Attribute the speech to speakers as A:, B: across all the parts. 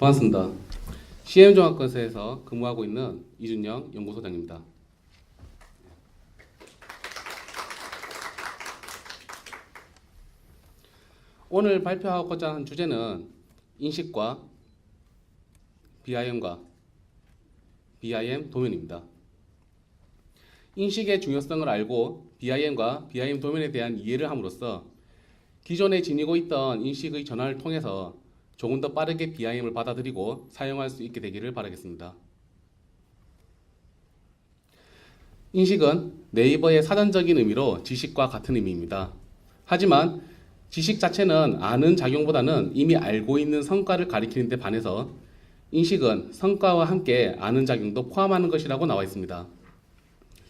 A: 반갑습니다. CM종합건설에서 근무하고 있는 이준영 연구소장입니다. 오늘 발표하고자 하는 주제는 인식과 BIM과 BIM 도면입니다. 인식의 중요성을 알고 BIM과 BIM 도면에 대한 이해를 함으로써 기존에 지니고 있던 인식의 전환을 통해서 조금 더 빠르게 BIM을 받아들이고 사용할 수 있게 되기를 바라겠습니다. 인식은 네이버의 사전적인 의미로 지식과 같은 의미입니다. 하지만 지식 자체는 아는 작용보다는 이미 알고 있는 성과를 가리키는 데 반해서 인식은 성과와 함께 아는 작용도 포함하는 것이라고 나와 있습니다.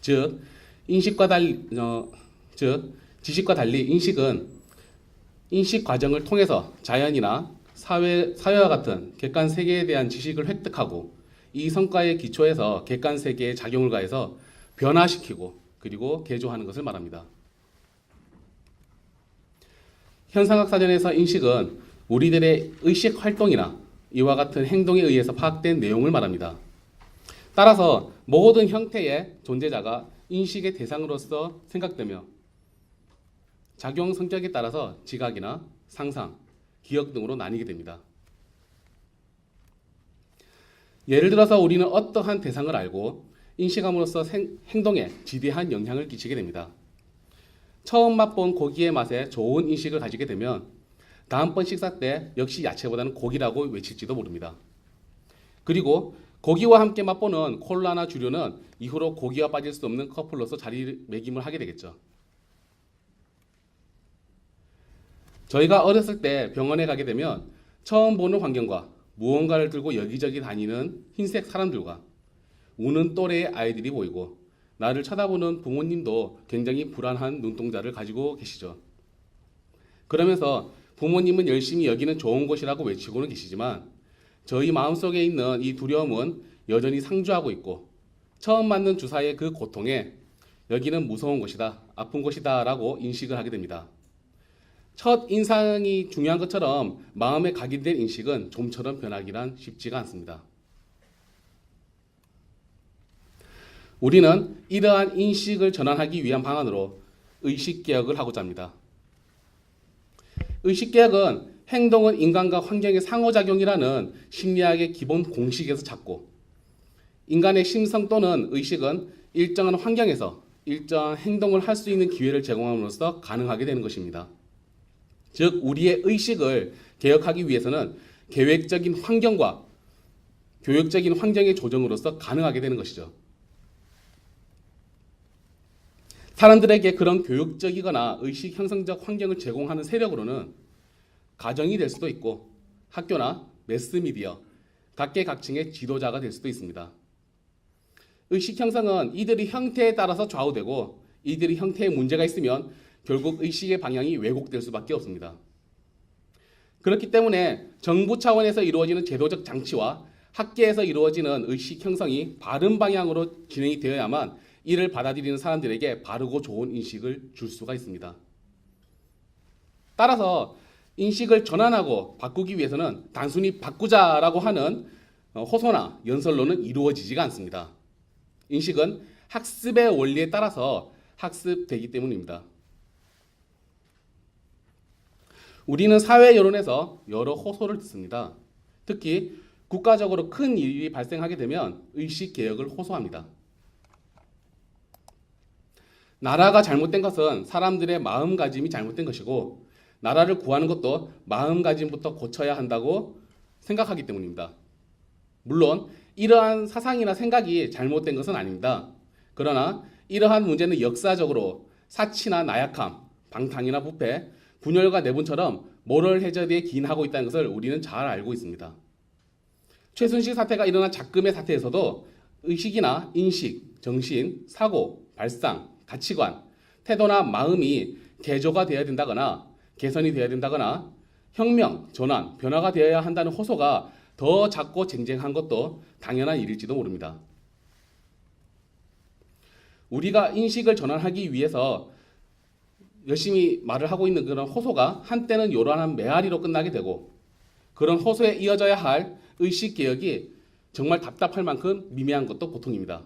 A: 즉, 지식과 달리 인식은 인식 과정을 통해서 자연이나 사회와 같은 객관 세계에 대한 지식을 획득하고 이 성과의 기초에서 객관 세계에 작용을 가해서 변화시키고 그리고 개조하는 것을 말합니다. 현상학 사전에서 인식은 우리들의 의식 활동이나 이와 같은 행동에 의해서 파악된 내용을 말합니다. 따라서 모든 형태의 존재자가 인식의 대상으로서 생각되며 작용 성격에 따라서 지각이나 상상, 기억 등으로 나뉘게 됩니다. 예를 들어서 우리는 어떠한 대상을 알고 인식함으로써 행동에 지대한 영향을 끼치게 됩니다. 처음 맛본 고기의 맛에 좋은 인식을 가지게 되면 다음번 식사 때 역시 야채보다는 고기라고 외칠지도 모릅니다. 그리고 고기와 함께 맛보는 콜라나 주류는 이후로 고기와 빠질 수 없는 커플로서 자리매김을 하게 되겠죠. 저희가 어렸을 때 병원에 가게 되면 처음 보는 환경과 무언가를 들고 여기저기 다니는 흰색 사람들과 우는 또래의 아이들이 보이고 나를 쳐다보는 부모님도 굉장히 불안한 눈동자를 가지고 계시죠. 그러면서 부모님은 열심히 여기는 좋은 곳이라고 외치고는 계시지만 저희 마음속에 있는 이 두려움은 여전히 상주하고 있고 처음 맞는 주사의 그 고통에 여기는 무서운 곳이다, 아픈 곳이다 라고 인식을 하게 됩니다. 첫 인상이 중요한 것처럼 마음에 각인된 인식은 좀처럼 변하기란 쉽지가 않습니다. 우리는 이러한 인식을 전환하기 위한 방안으로 의식개혁을 하고자 합니다. 의식개혁은 행동은 인간과 환경의 상호작용이라는 심리학의 기본 공식에서 찾고 인간의 심성 또는 의식은 일정한 환경에서 일정한 행동을 할 수 있는 기회를 제공함으로써 가능하게 되는 것입니다. 즉, 우리의 의식을 개혁하기 위해서는 계획적인 환경과 교육적인 환경의 조정으로서 가능하게 되는 것이죠. 사람들에게 그런 교육적이거나 의식 형성적 환경을 제공하는 세력으로는 가정이 될 수도 있고 학교나 매스미디어, 각계각층의 지도자가 될 수도 있습니다. 의식 형성은 이들의 형태에 따라서 좌우되고 이들의 형태에 문제가 있으면 결국 의식의 방향이 왜곡될 수밖에 없습니다. 그렇기 때문에 정부 차원에서 이루어지는 제도적 장치와 학계에서 이루어지는 의식 형성이 바른 방향으로 진행이 되어야만 이를 받아들이는 사람들에게 바르고 좋은 인식을 줄 수가 있습니다. 따라서 인식을 전환하고 바꾸기 위해서는 단순히 바꾸자라고 하는 호소나 연설로는 이루어지지가 않습니다. 인식은 학습의 원리에 따라서 학습되기 때문입니다. 우리는 사회 여론에서 여러 호소를 듣습니다. 특히 국가적으로 큰 일이 발생하게 되면 의식 개혁을 호소합니다. 나라가 잘못된 것은 사람들의 마음가짐이 잘못된 것이고 나라를 구하는 것도 마음가짐부터 고쳐야 한다고 생각하기 때문입니다. 물론 이러한 사상이나 생각이 잘못된 것은 아닙니다. 그러나 이러한 문제는 역사적으로 사치나 나약함, 방탕이나 부패, 분열과 내분처럼 모럴 해저드에 기인하고 있다는 것을 우리는 잘 알고 있습니다. 최순실 사태가 일어난 작금의 사태에서도 의식이나 인식, 정신, 사고, 발상, 가치관, 태도나 마음이 개조가 되어야 된다거나 개선이 되어야 된다거나 혁명, 전환, 변화가 되어야 한다는 호소가 더 작고 쟁쟁한 것도 당연한 일일지도 모릅니다. 우리가 인식을 전환하기 위해서 열심히 말을 하고 있는 그런 호소가 한때는 요란한 메아리로 끝나게 되고 그런 호소에 이어져야 할 의식개혁이 정말 답답할 만큼 미미한 것도 보통입니다.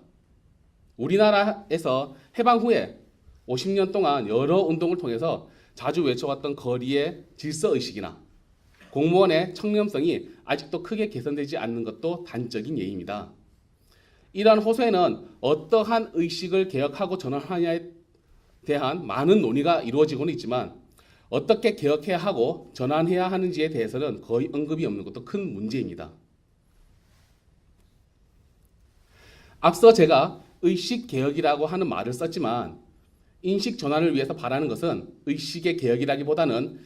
A: 우리나라에서 해방 후에 50년 동안 여러 운동을 통해서 자주 외쳐왔던 거리의 질서의식이나 공무원의 청렴성이 아직도 크게 개선되지 않는 것도 단적인 예입니다. 이러한 호소에는 어떠한 의식을 개혁하고 전환하냐에 대한 많은 논의가 이루어지고는 있지만 어떻게 개혁해야 하고 전환해야 하는지에 대해서는 거의 언급이 없는 것도 큰 문제입니다. 앞서 제가 의식개혁이라고 하는 말을 썼지만 인식 전환을 위해서 바라는 것은 의식의 개혁이라기보다는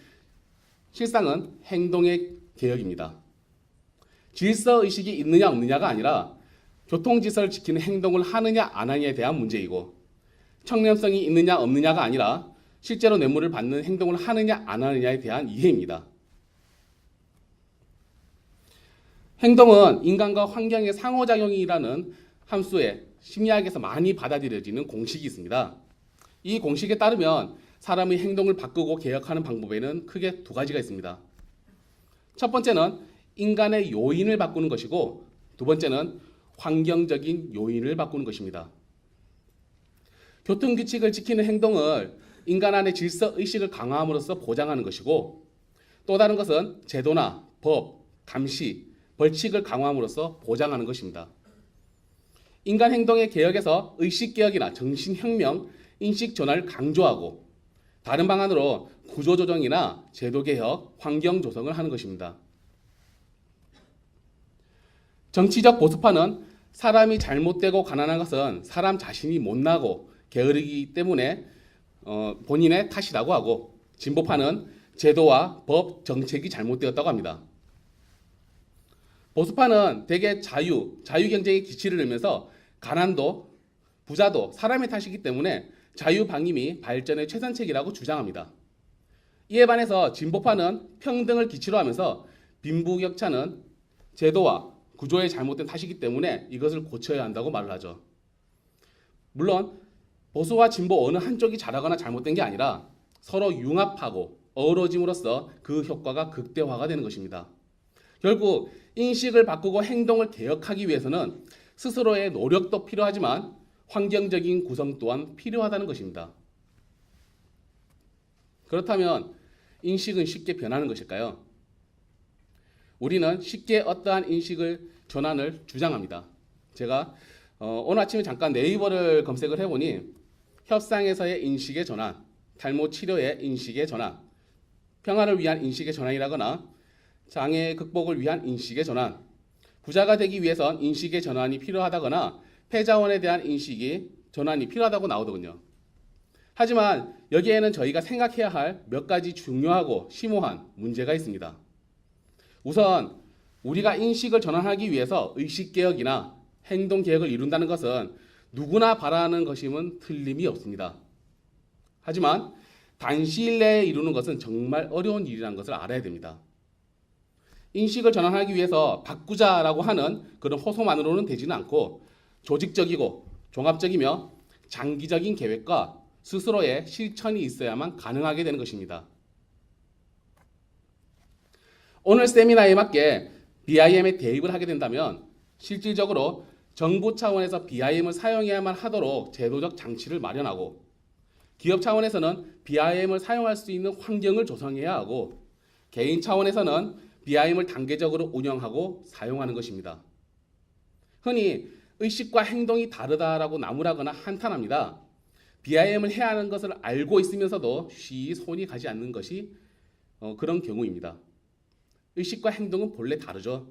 A: 실상은 행동의 개혁입니다. 질서의식이 있느냐 없느냐가 아니라 교통질서를 지키는 행동을 하느냐 안 하느냐에 대한 문제이고 청렴성이 있느냐 없느냐가 아니라 실제로 뇌물을 받는 행동을 하느냐 안 하느냐에 대한 이해입니다. 행동은 인간과 환경의 상호작용이라는 함수에 심리학에서 많이 받아들여지는 공식이 있습니다. 이 공식에 따르면 사람의 행동을 바꾸고 개혁하는 방법에는 크게 두 가지가 있습니다. 첫 번째는 인간의 요인을 바꾸는 것이고 두 번째는 환경적인 요인을 바꾸는 것입니다. 교통규칙을 지키는 행동을 인간 안의 질서의식을 강화함으로써 보장하는 것이고 또 다른 것은 제도나 법, 감시, 벌칙을 강화함으로써 보장하는 것입니다. 인간 행동의 개혁에서 의식개혁이나 정신혁명, 인식전환을 강조하고 다른 방안으로 구조조정이나 제도개혁, 환경조성을 하는 것입니다. 정치적 보수파는 사람이 잘못되고 가난한 것은 사람 자신이 못나고 게으르기 때문에 본인의 탓이라고 하고 진보파는 제도와 법, 정책이 잘못되었다고 합니다. 보수파는 대개 자유경쟁의 기치를 들면서 가난도 부자도 사람의 탓이기 때문에 자유방임이 발전의 최선책이라고 주장합니다. 이에 반해서 진보파는 평등을 기치로 하면서 빈부격차는 제도와 구조의 잘못된 탓이기 때문에 이것을 고쳐야 한다고 말을 하죠. 물론 보수와 진보 어느 한쪽이 잘하거나 잘못된 게 아니라 서로 융합하고 어우러짐으로써 그 효과가 극대화가 되는 것입니다. 결국 인식을 바꾸고 행동을 개혁하기 위해서는 스스로의 노력도 필요하지만 환경적인 구성 또한 필요하다는 것입니다. 그렇다면 인식은 쉽게 변하는 것일까요? 우리는 쉽게 어떠한 인식을 전환을 주장합니다. 제가 오늘 아침에 잠깐 네이버를 검색을 해보니 협상에서의 인식의 전환, 탈모 치료의 인식의 전환, 평화를 위한 인식의 전환이라거나 장애 극복을 위한 인식의 전환, 부자가 되기 위해선 인식의 전환이 필요하다거나 패자원에 대한 인식이 전환이 필요하다고 나오더군요. 하지만 여기에는 저희가 생각해야 할 몇 가지 중요하고 심오한 문제가 있습니다. 우선 우리가 인식을 전환하기 위해서 의식개혁이나 행동개혁을 이룬다는 것은 누구나 바라는 것임은 틀림이 없습니다. 하지만 단시일 내에 이루는 것은 정말 어려운 일이라는 것을 알아야 됩니다. 인식을 전환하기 위해서 바꾸자라고 하는 그런 호소만으로는 되지는 않고 조직적이고 종합적이며 장기적인 계획과 스스로의 실천이 있어야만 가능하게 되는 것입니다. 오늘 세미나에 맞게 BIM에 대입을 하게 된다면 실질적으로 정부 차원에서 BIM을 사용해야만 하도록 제도적 장치를 마련하고 기업 차원에서는 BIM을 사용할 수 있는 환경을 조성해야 하고 개인 차원에서는 BIM을 단계적으로 운영하고 사용하는 것입니다. 흔히 의식과 행동이 다르다라고 나무라거나 한탄합니다. BIM을 해야 하는 것을 알고 있으면서도 쉬이 손이 가지 않는 것이 그런 경우입니다. 의식과 행동은 본래 다르죠.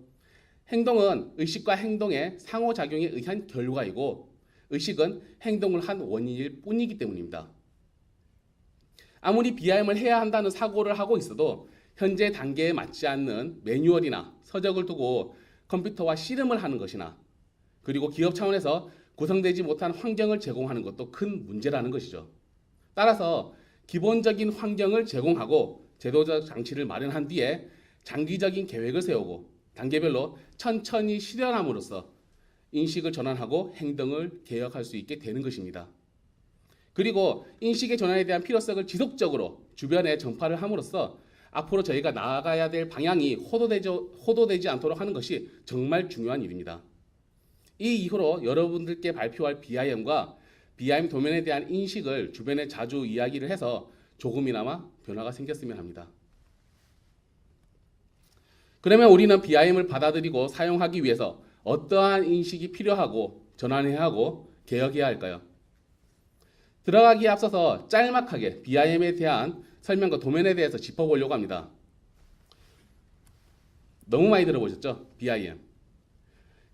A: 행동은 의식과 행동의 상호작용에 의한 결과이고 의식은 행동을 한 원인일 뿐이기 때문입니다. 아무리 BIM을 해야 한다는 사고를 하고 있어도 현재 단계에 맞지 않는 매뉴얼이나 서적을 두고 컴퓨터와 씨름을 하는 것이나 그리고 기업 차원에서 구성되지 못한 환경을 제공하는 것도 큰 문제라는 것이죠. 따라서 기본적인 환경을 제공하고 제도적 장치를 마련한 뒤에 장기적인 계획을 세우고 단계별로 천천히 실현함으로써 인식을 전환하고 행동을 개혁할 수 있게 되는 것입니다. 그리고 인식의 전환에 대한 필요성을 지속적으로 주변에 전파를 함으로써 앞으로 저희가 나아가야 될 방향이 호도되지 않도록 하는 것이 정말 중요한 일입니다. 이 이후로 여러분들께 발표할 BIM과 BIM 도면에 대한 인식을 주변에 자주 이야기를 해서 조금이나마 변화가 생겼으면 합니다. 그러면 우리는 BIM을 받아들이고 사용하기 위해서 어떠한 인식이 필요하고 전환해야 하고 개혁해야 할까요? 들어가기에 앞서서 짤막하게 BIM에 대한 설명과 도면에 대해서 짚어보려고 합니다. 너무 많이 들어보셨죠? BIM.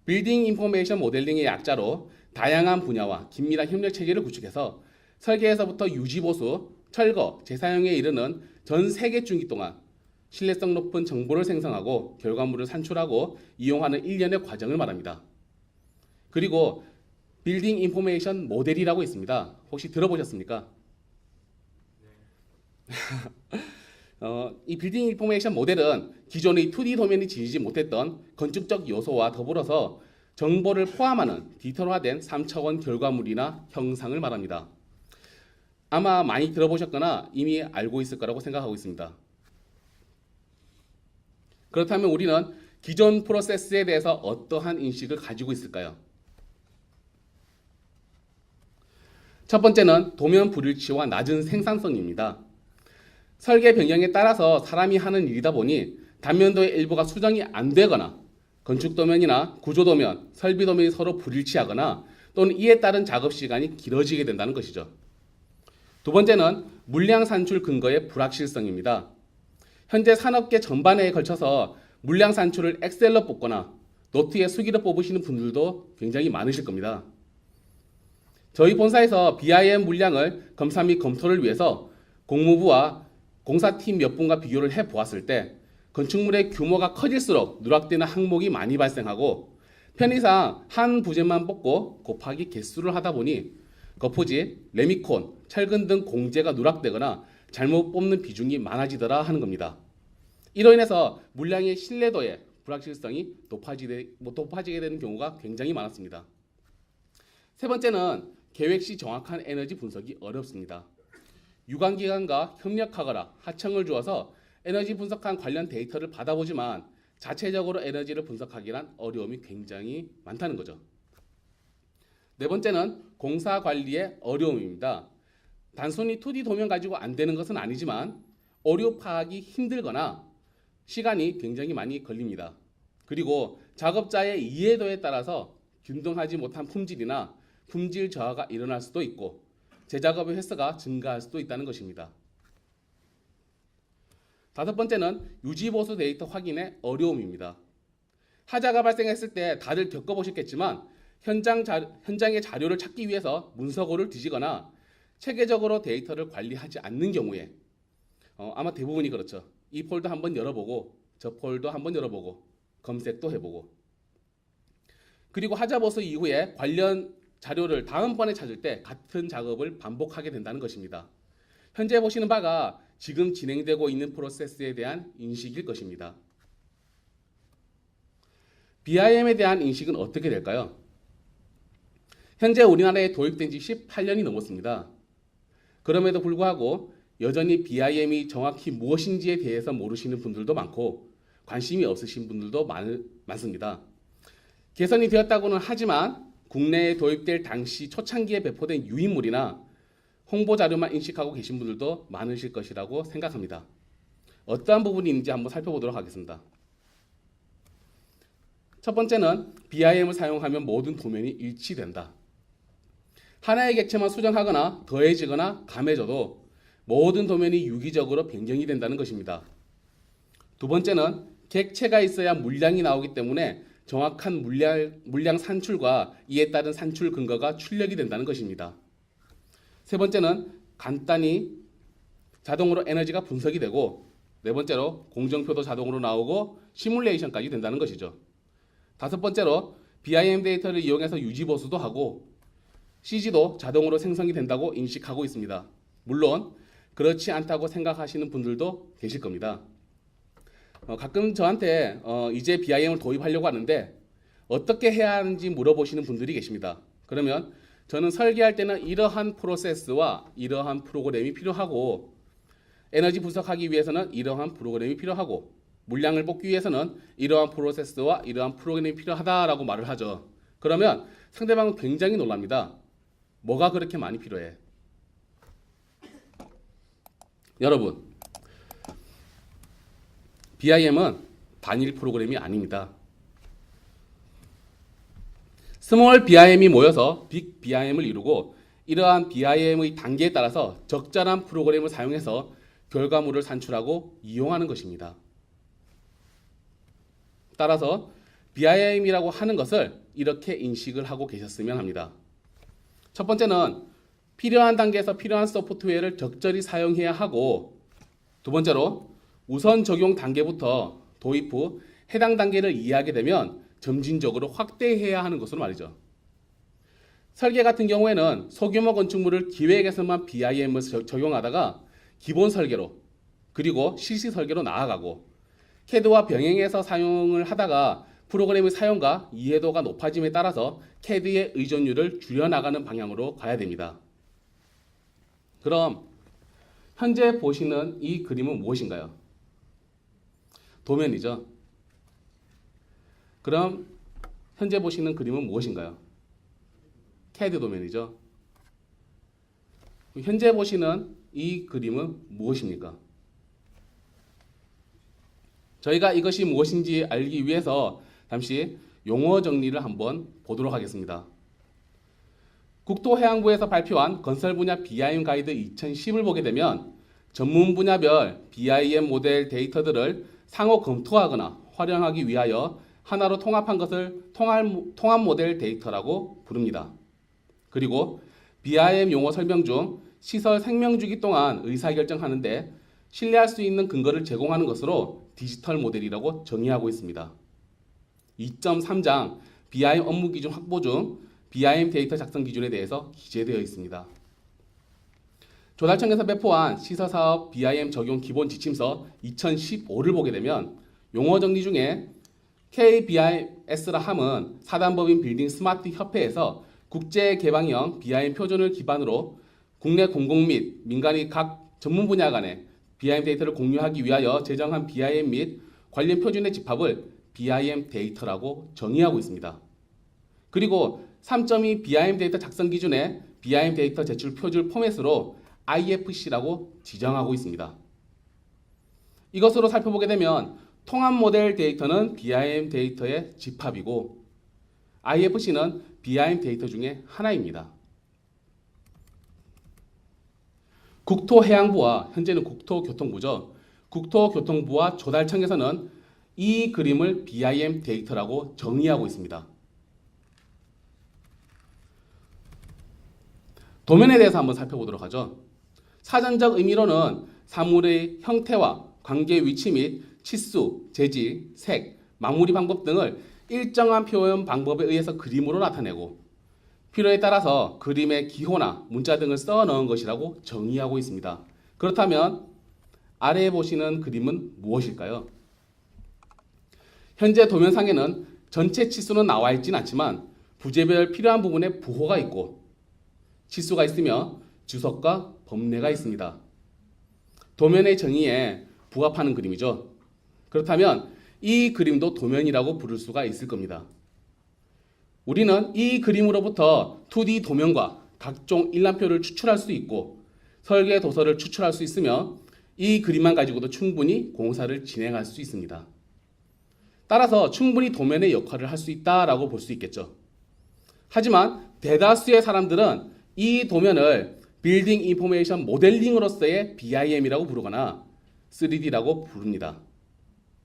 A: 빌딩 인포메이션 모델링의 약자로 다양한 분야와 긴밀한 협력 체계를 구축해서 설계에서부터 유지 보수, 철거, 재사용에 이르는 전 세계 중기 동안 신뢰성 높은 정보를 생성하고 결과물을 산출하고 이용하는 일련의 과정을 말합니다. 그리고 빌딩 인포메이션 모델이라고 있습니다. 혹시 들어보셨습니까? 이 빌딩 인포메이션 모델은 기존의 2D 도면이 지니지 못했던 건축적 요소와 더불어서 정보를 포함하는 디지털화된 3차원 결과물이나 형상을 말합니다. 아마 많이 들어보셨거나 이미 알고 있을 거라고 생각하고 있습니다. 그렇다면 우리는 기존 프로세스에 대해서 어떠한 인식을 가지고 있을까요? 첫 번째는 도면 불일치와 낮은 생산성입니다. 설계 변경에 따라서 사람이 하는 일이다 보니 단면도의 일부가 수정이 안 되거나 건축 도면이나 구조 도면, 설비 도면이 서로 불일치하거나 또는 이에 따른 작업 시간이 길어지게 된다는 것이죠. 두 번째는 물량 산출 근거의 불확실성입니다. 현재 산업계 전반에 걸쳐서 물량 산출을 엑셀로 뽑거나 노트에 수기로 뽑으시는 분들도 굉장히 많으실 겁니다. 저희 본사에서 BIM 물량을 검사 및 검토를 위해서 공무부와 공사팀 몇 분과 비교를 해보았을 때 건축물의 규모가 커질수록 누락되는 항목이 많이 발생하고 편의상 한 부재만 뽑고 곱하기 개수를 하다 보니 거푸집, 레미콘, 철근 등 공재가 누락되거나 잘못 뽑는 비중이 많아지더라 하는 겁니다. 이로 인해서 물량의 신뢰도에 불확실성이 높아지게 되는 경우가 굉장히 많았습니다. 세 번째는 계획 시 정확한 에너지 분석이 어렵습니다. 유관기관과 협력하거나 하청을 주어서 에너지 분석한 관련 데이터를 받아보지만 자체적으로 에너지를 분석하기란 어려움이 굉장히 많다는 거죠. 네 번째는 공사 관리의 어려움입니다. 단순히 2D 도면 가지고 안 되는 것은 아니지만 오류 파악이 힘들거나 시간이 굉장히 많이 걸립니다. 그리고 작업자의 이해도에 따라서 균등하지 못한 품질이나 품질 저하가 일어날 수도 있고 재작업의 횟수가 증가할 수도 있다는 것입니다. 다섯 번째는 유지보수 데이터 확인의 어려움입니다. 하자가 발생했을 때 다들 겪어보셨겠지만 현장의 자료를 찾기 위해서 문서고를 뒤지거나 체계적으로 데이터를 관리하지 않는 경우에 아마 대부분이 그렇죠. 이 폴더 한번 열어보고 저 폴더 한번 열어보고 검색도 해보고 그리고 하자보수 이후에 관련 자료를 다음번에 찾을 때 같은 작업을 반복하게 된다는 것입니다. 현재 보시는 바가 지금 진행되고 있는 프로세스에 대한 인식일 것입니다. BIM에 대한 인식은 어떻게 될까요? 현재 우리나라에 도입된 지 18년이 넘었습니다. 그럼에도 불구하고 여전히 BIM이 정확히 무엇인지에 대해서 모르시는 분들도 많고 관심이 없으신 분들도 많습니다. 개선이 되었다고는 하지만 국내에 도입될 당시 초창기에 배포된 유인물이나 홍보 자료만 인식하고 계신 분들도 많으실 것이라고 생각합니다. 어떠한 부분이 있는지 한번 살펴보도록 하겠습니다. 첫 번째는 BIM을 사용하면 모든 도면이 일치된다. 하나의 객체만 수정하거나 더해지거나 감해져도 모든 도면이 유기적으로 변경이 된다는 것입니다. 두 번째는 객체가 있어야 물량이 나오기 때문에 정확한 물량 산출과 이에 따른 산출 근거가 출력이 된다는 것입니다. 세 번째는 간단히 자동으로 에너지가 분석이 되고 네 번째로 공정표도 자동으로 나오고 시뮬레이션까지 된다는 것이죠. 다섯 번째로 BIM 데이터를 이용해서 유지보수도 하고 CG도 자동으로 생성이 된다고 인식하고 있습니다. 물론 그렇지 않다고 생각하시는 분들도 계실 겁니다. 가끔 저한테 이제 BIM을 도입하려고 하는데 어떻게 해야 하는지 물어보시는 분들이 계십니다. 그러면 저는 설계할 때는 이러한 프로세스와 이러한 프로그램이 필요하고 에너지 분석하기 위해서는 이러한 프로그램이 필요하고 물량을 뽑기 위해서는 이러한 프로세스와 이러한 프로그램이 필요하다라고 말을 하죠. 그러면 상대방은 굉장히 놀랍니다. 뭐가 그렇게 많이 필요해? 여러분, BIM은 단일 프로그램이 아닙니다. 스몰 BIM이 모여서 빅 BIM을 이루고 이러한 BIM의 단계에 따라서 적절한 프로그램을 사용해서 결과물을 산출하고 이용하는 것입니다. 따라서 BIM이라고 하는 것을 이렇게 인식을 하고 계셨으면 합니다. 첫 번째는 필요한 단계에서 필요한 소프트웨어를 적절히 사용해야 하고, 두 번째로 우선 적용 단계부터 도입 후 해당 단계를 이해하게 되면 점진적으로 확대해야 하는 것으로 말이죠. 설계 같은 경우에는 소규모 건축물을 기획에서만 BIM을 적용하다가 기본 설계로 그리고 실시 설계로 나아가고, CAD와 병행해서 사용을 하다가 프로그램의 사용과 이해도가 높아짐에 따라서 CAD의 의존율을 줄여나가는 방향으로 가야 됩니다. 그럼 현재 보시는 이 그림은 무엇인가요? 도면이죠. 그럼 현재 보시는 그림은 무엇인가요? CAD 도면이죠. 현재 보시는 이 그림은 무엇입니까? 저희가 이것이 무엇인지 알기 위해서 잠시 용어 정리를 한번 보도록 하겠습니다. 국토해양부에서 발표한 건설 분야 BIM 가이드 2010을 보게 되면 전문 분야별 BIM 모델 데이터들을 상호 검토하거나 활용하기 위하여 하나로 통합한 것을 통합 모델 데이터라고 부릅니다. 그리고 BIM 용어 설명 중 시설 생명주기 동안 의사결정하는데 신뢰할 수 있는 근거를 제공하는 것으로 디지털 모델이라고 정의하고 있습니다. 2.3장 BIM 업무 기준 확보 중 BIM 데이터 작성 기준에 대해서 기재되어 있습니다. 조달청에서 배포한 시설사업 BIM 적용 기본 지침서 2015를 보게 되면 용어 정리 중에 KBIS라 함은 사단법인 빌딩 스마트 협회에서 국제 개방형 BIM 표준을 기반으로 국내 공공 및 민간의 각 전문 분야 간의 BIM 데이터를 공유하기 위하여 제정한 BIM 및 관련 표준의 집합을 BIM 데이터라고 정의하고 있습니다. 그리고 3.2 BIM 데이터 작성 기준에 BIM 데이터 제출 표준 포맷으로 IFC라고 지정하고 있습니다. 이것으로 살펴보게 되면 통합 모델 데이터는 BIM 데이터의 집합이고 IFC는 BIM 데이터 중에 하나입니다. 국토해양부와 현재는 국토교통부죠. 국토교통부와 조달청에서는 이 그림을 BIM 데이터라고 정의하고 있습니다. 도면에 대해서 한번 살펴보도록 하죠. 사전적 의미로는 사물의 형태와 관계 위치 및 치수, 재질, 색, 마무리 방법 등을 일정한 표현 방법에 의해서 그림으로 나타내고 필요에 따라서 그림의 기호나 문자 등을 써 넣은 것이라고 정의하고 있습니다. 그렇다면 아래에 보시는 그림은 무엇일까요? 현재 도면상에는 전체 치수는 나와 있지는 않지만 부재별 필요한 부분에 부호가 있고 치수가 있으며 주석과 범례가 있습니다. 도면의 정의에 부합하는 그림이죠. 그렇다면 이 그림도 도면이라고 부를 수가 있을 겁니다. 우리는 이 그림으로부터 2D 도면과 각종 일람표를 추출할 수 있고 설계 도서를 추출할 수 있으며 이 그림만 가지고도 충분히 공사를 진행할 수 있습니다. 따라서 충분히 도면의 역할을 할 수 있다라고 볼 수 있겠죠. 하지만 대다수의 사람들은 이 도면을 빌딩 인포메이션 모델링으로서의 BIM이라고 부르거나 3D라고 부릅니다.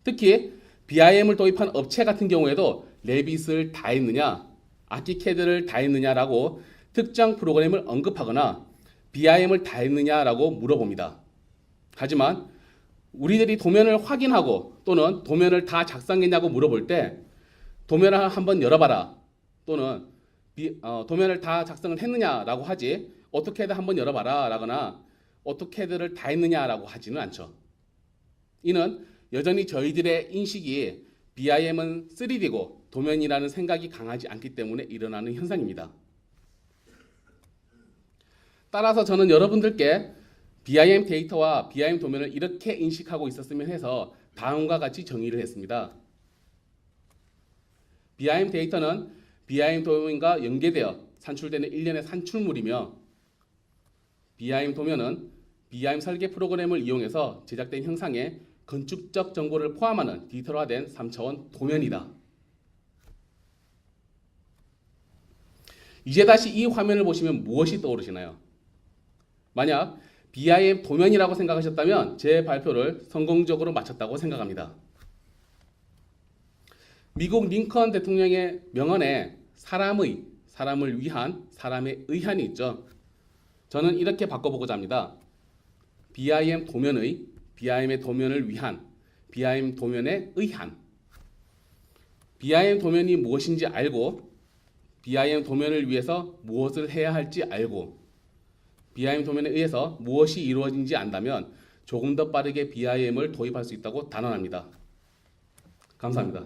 A: 특히 BIM을 도입한 업체 같은 경우에도 레빗을 다 했느냐, 아키캐드를 다 했느냐라고 특정 프로그램을 언급하거나 BIM을 다 했느냐라고 물어봅니다. 하지만 우리들이 도면을 확인하고 또는 도면을 다 작성했냐고 물어볼 때 도면을 한번 열어봐라 또는 도면을 다 작성을 했느냐라고 하지 오토캐드 한번 열어봐라 라거나 오토캐드를 다 했느냐라고 하지는 않죠. 이는 여전히 저희들의 인식이 BIM은 3D고 도면이라는 생각이 강하지 않기 때문에 일어나는 현상입니다. 따라서 저는 여러분들께 BIM 데이터와 BIM 도면을 이렇게 인식하고 있었으면 해서 다음과 같이 정의를 했습니다. BIM 데이터는 BIM 도면과 연계되어 산출되는 일련의 산출물이며 BIM 도면은 BIM 설계 프로그램을 이용해서 제작된 형상의 건축적 정보를 포함하는 디지털화된 3차원 도면이다. 이제 다시 이 화면을 보시면 무엇이 떠오르시나요? 만약 BIM 도면이라고 생각하셨다면 제 발표를 성공적으로 마쳤다고 생각합니다. 미국 링컨 대통령의 명언에 사람을 위한, 사람에 의한이 있죠. 저는 이렇게 바꿔보고자 합니다. BIM 도면의, BIM의 도면을 위한, BIM 도면에 의한. BIM 도면이 무엇인지 알고 BIM 도면을 위해서 무엇을 해야 할지 알고 BIM 도면에 의해서 무엇이 이루어진지 안다면 조금 더 빠르게 BIM을 도입할 수 있다고 단언합니다. 감사합니다.